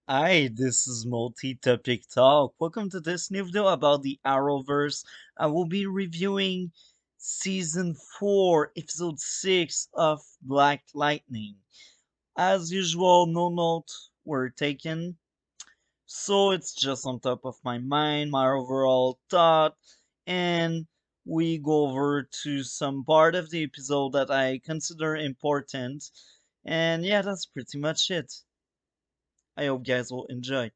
Hi, this is Multi-Topic Talk. Welcome to this new video about the Arrowverse. I will be reviewing Season 4, Episode 6 of Black Lightning. As usual, no note were taken, so it's just on top of my mind, my overall thought, and we go over to some part of the episode that I consider important. And yeah, that's pretty much it. I hope you guys will enjoy.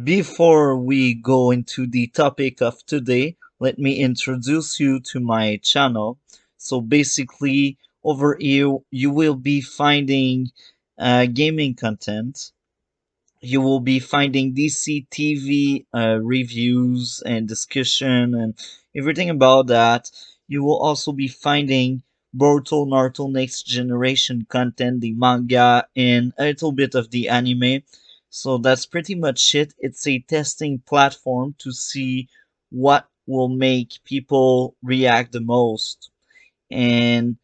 Before we go into the topic of today, let me introduce you to my channel. So basically, over here, you will be finding gaming content. You will be finding DC TV reviews and discussion and everything about that. You will also be finding Boruto Naruto Next Generation content, the manga, and a little bit of the anime. So that's pretty much it. It's a testing platform to see what will make people react the most. And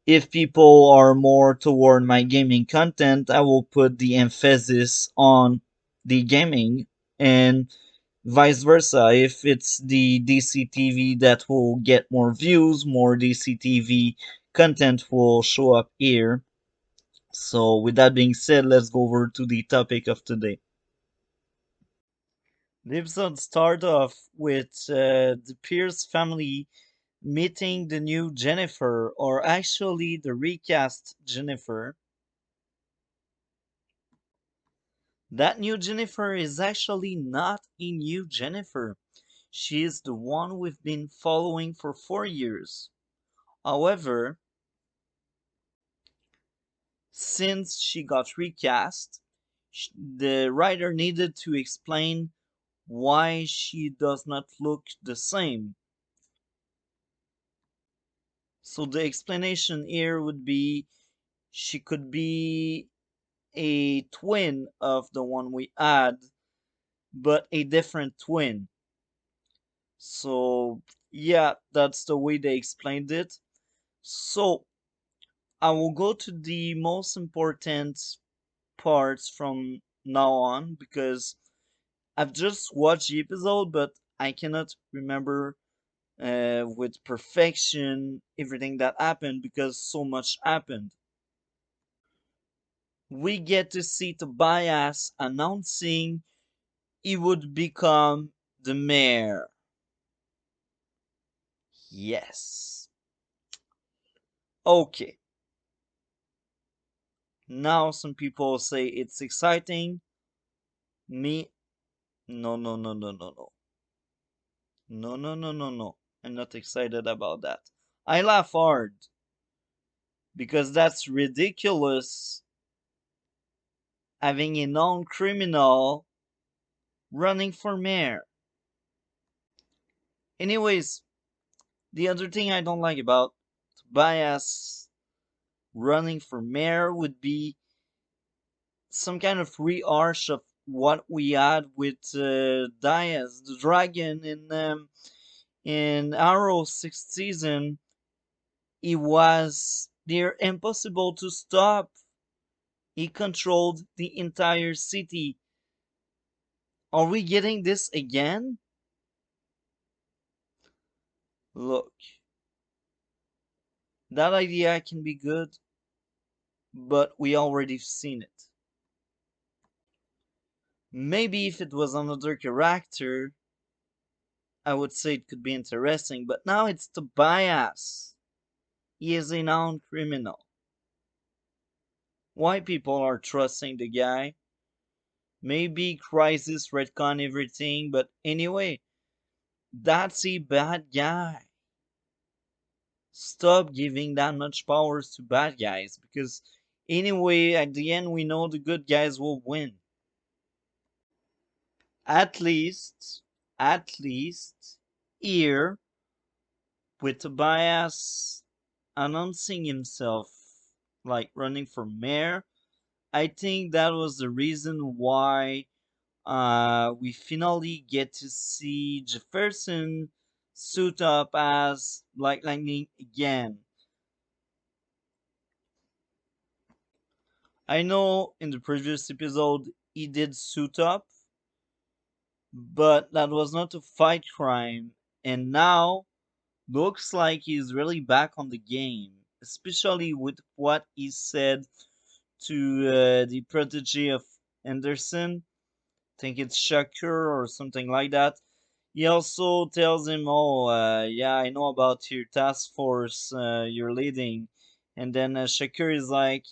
if people are more toward my gaming content, I will put the emphasis on the gaming and vice versa. If it's the DCTV that will get more views, more DCTV content will show up here. So, with that being said, let's go over to the topic of today. The episode start off with the Pierce family meeting the new Jennifer, or actually the recast Jennifer. That new Jennifer is actually not a new Jennifer. She is the one we've been following for 4 years. However, since she got recast, the writer needed to explain why she does not look the same. So the explanation here would be she could be a twin of the one we had, but a different twin. So, yeah, that's the way they explained it. So, I will go to the most important parts from now on because I've just watched the episode, but I cannot remember with perfection everything that happened because so much happened. We get to see Tobias announcing he would become the mayor. Yes. Okay. Now some people say it's exciting. Me, no, no, no, no, no, no. No, no, no, no, no. I'm not excited about that. I laugh hard because that's ridiculous having a known criminal running for mayor. Anyways, the other thing I don't like about Tobias running for mayor would be some kind of rehash of what we had with Diaz, the dragon, in Arrow sixth season. It was near impossible to stop. He controlled the entire city. Are we getting this again? Look, that idea can be good, but we already seen it. Maybe if it was another character, I would say it could be interesting, but now it's Tobias. He is a known criminal. Why people are trusting the guy? Maybe Crisis retcon everything, but anyway, that's a bad guy. Stop giving that much powers to bad guys because anyway, at the end, we know the good guys will win. At least, at least, here with Tobias announcing himself like running for mayor, I think that was the reason why we finally get to see Jefferson suit up as Black Lightning again. I know in the previous episode he did suit up, but that was not to fight crime, and now looks like he's really back on the game, especially with what he said to the protege of Anderson. Think it's Shakur or something like that. He also tells him, "Oh, yeah, I know about your task force you're leading," and then Shakur is like,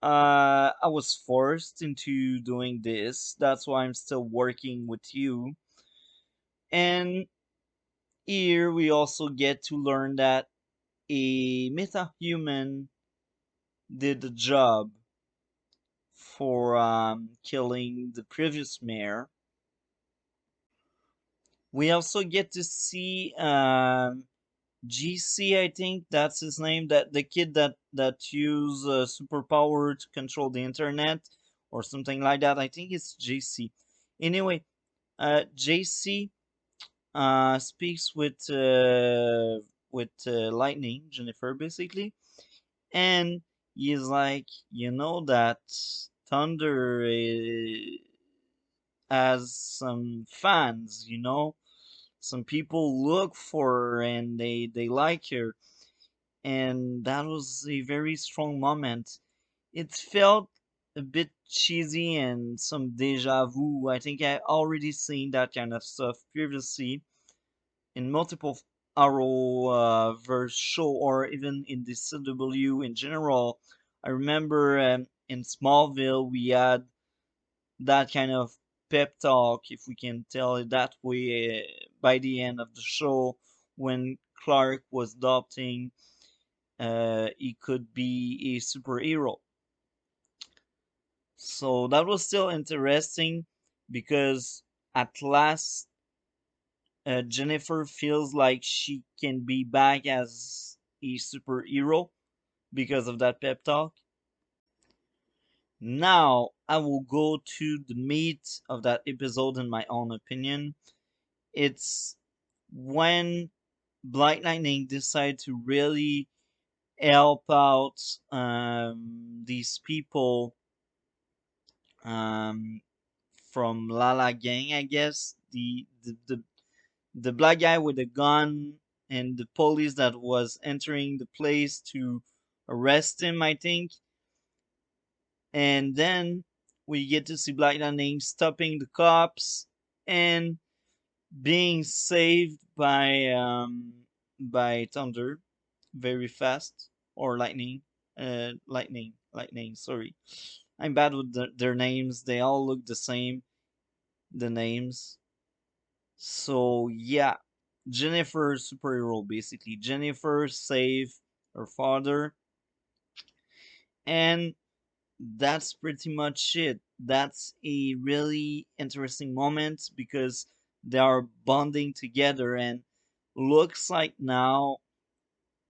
"I was forced into doing this. That's why I'm still working with you." And here we also get to learn that a metahuman did the job for killing the previous mayor. We also get to see GC, I think that's his name, that the kid that use superpower to control the internet or something like that. I think it's JC. Anyway, JC speaks with Lightning, Jennifer, basically, and he's like, you know that Thunder has some fans, some people look for her and they like her, and that was a very strong moment. It felt a bit cheesy and some deja vu. I think I already seen that kind of stuff previously in multiple Arrow verse show or even in the CW in general. I remember in Smallville we had that kind of pep talk, if we can tell it that way, by the end of the show when Clark was adopting he could be a superhero. So that was still interesting because at last Jennifer feels like she can be back as a superhero because of that pep talk. Now I will go to the meat of that episode in my own opinion. It's when Black Lightning decide to really help out these people um, from Lala Gang, I guess. The black guy with the gun and the police that was entering the place to arrest him, I think. And then we get to see Black Lightning stopping the cops and being saved by Thunder very fast, or Lightning. Lightning. Sorry, I'm bad with their names. They all look the same. The names. So yeah, Jennifer superhero basically. Jennifer saved her father, and that's pretty much it. That's a really interesting moment because they are bonding together, and looks like now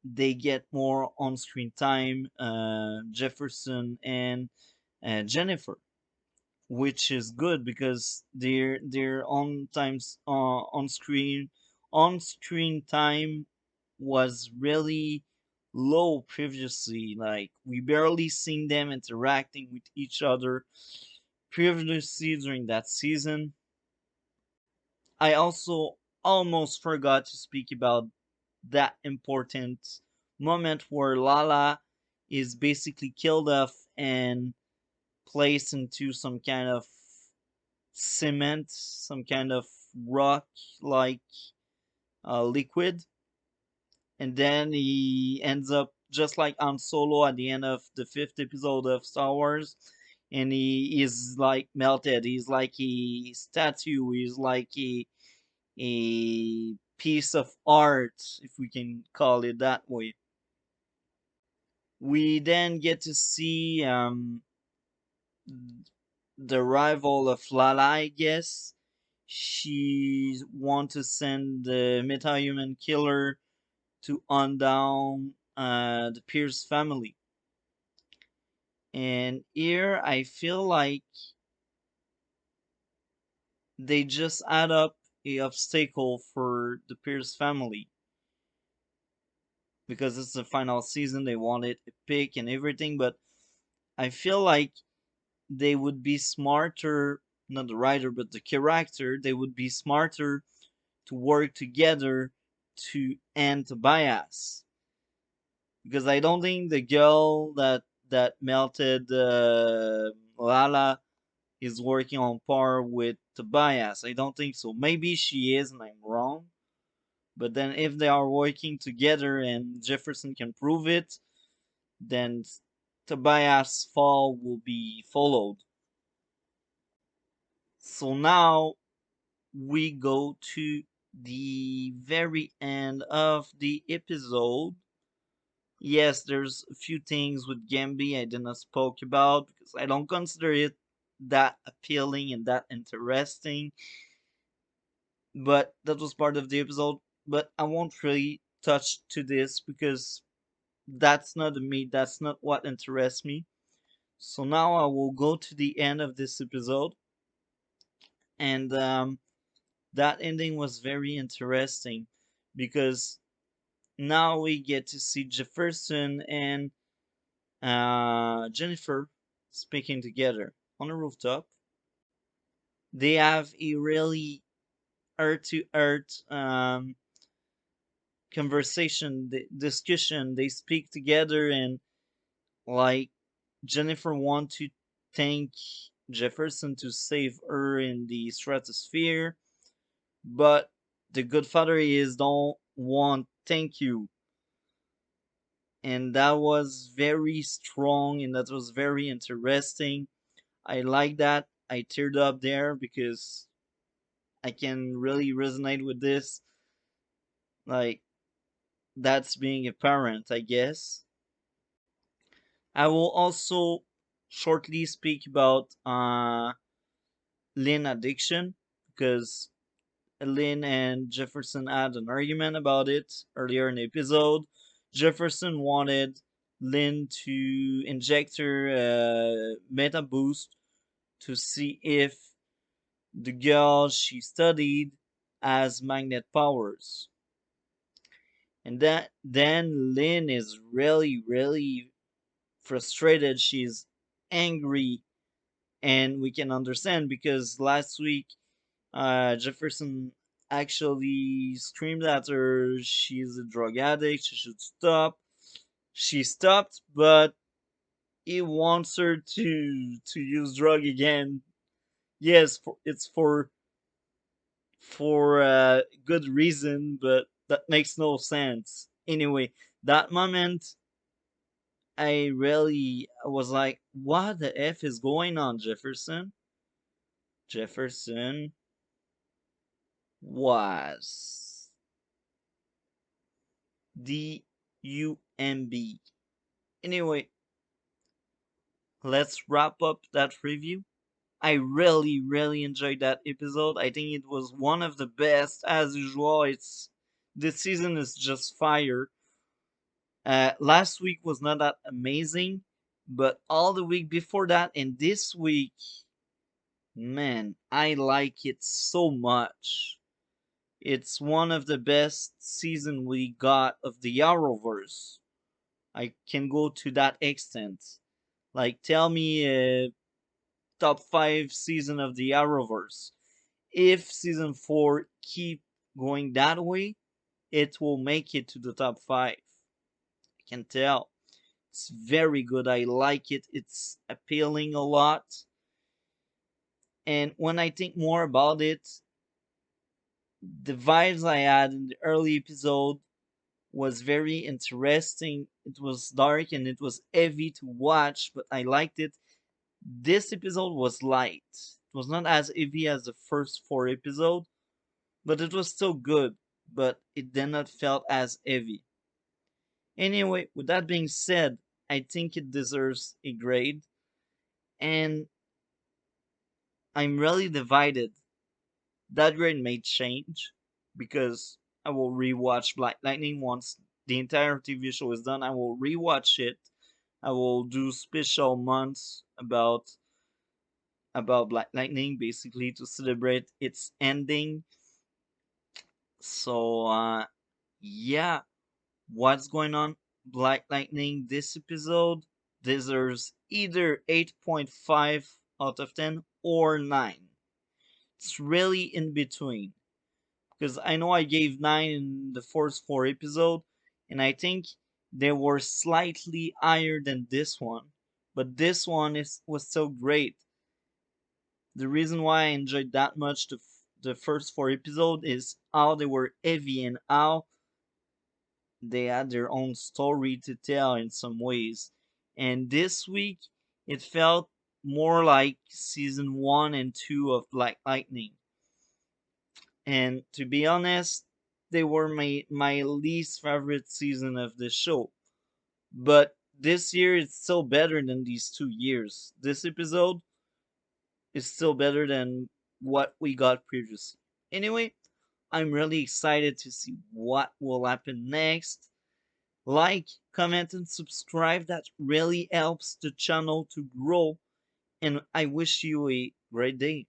they get more on-screen time. Jefferson and Jennifer, which is good because their on screen time was really low previously. Like we barely seen them interacting with each other previously during that season. I also almost forgot to speak about that important moment where Lala is basically killed off and placed into some kind of cement, some kind of rock like liquid, and then he ends up just like Han Solo at the end of the fifth episode of Star Wars, and he is like melted. He's like a statue. He's like a piece of art, if we can call it that way. We then get to see the rival of Lala, I guess. She want to send the metahuman killer to hunt down the Pierce family. And here I feel like they just add up a obstacle for the Pierce family because it's the final season. They wanted a pick and everything, but I feel like they would be smarter, not the writer, but the character, they would be smarter to work together to end Tobias. Because I don't think the girl that melted Lala is working on par with Tobias. I don't think so. Maybe she is, and I'm wrong. But then, if they are working together and Jefferson can prove it, then Tobias' fall will be followed. So now we go to the very end of the episode. Yes, there's a few things with Gambi I did not spoke about because I don't consider it that appealing and that interesting. But that was part of the episode. But I won't really touch to this because that's not me. That's not what interests me. So now I will go to the end of this episode, and that ending was very interesting because now we get to see Jefferson and Jennifer speaking together on a rooftop. They have a really earth to earth conversation, discussion. They speak together, and like Jennifer want to thank Jefferson to save her in the stratosphere, but the good father is don't want thank you. And that was very strong and that was very interesting. I like that. I teared up there because I can really resonate with this. Like, that's being a parent, I guess. I will also shortly speak about Lynn addiction because Lynn and Jefferson had an argument about it earlier in the episode. Jefferson wanted Lynn to inject her meta boost to see if the girl she studied has magnet powers. And that then Lynn is really, really frustrated. She's angry, and we can understand because last week Jefferson actually screamed at her she's a drug addict, she should stop. She stopped, but he wants her to use drug again. Yes, it's for good reason, but that makes no sense. Anyway, that moment I really was like, what the F is going on, Jefferson? Jefferson was DUMB. Anyway, let's wrap up that review. I really, really enjoyed that episode. I think it was one of the best as usual. It's this season is just fire. Last week was not that amazing, but all the week before that and this week, man, I like it so much. It's one of the best season we got of the Arrowverse. I can go to that extent. Like, tell me a top 5 season of the Arrowverse. If season 4 keep going that way, it will make it to the top 5. I can tell. It's very good. I like it. It's appealing a lot. And when I think more about it, the vibes I had in the early episode was very interesting. It was dark and it was heavy to watch, but I liked it. This episode was light. It was not as heavy as the first 4 episodes, but it was still good, but it did not felt as heavy. Anyway, with that being said, I think it deserves a grade, and I'm really divided. That grade may change because I will rewatch Black Lightning once the entire TV show is done. I will rewatch it. I will do special months about Black Lightning basically to celebrate its ending. So yeah, what's going on Black Lightning this episode? deserves either 8.5 out of 10 or 9. It's really in between. Because I know I gave 9 in the first 4 episodes, and I think they were slightly higher than this one. But this one was so great. The reason why I enjoyed that much the first 4 episodes is how they were heavy and how they had their own story to tell in some ways. And this week, it felt more like season 1 and 2 of Black Lightning. And to be honest, they were my least favorite season of the show. But this year, it's still better than these 2 years. This episode is still better than what we got previously. Anyway, I'm really excited to see what will happen next. Like, comment, and subscribe. That really helps the channel to grow. And I wish you a great day.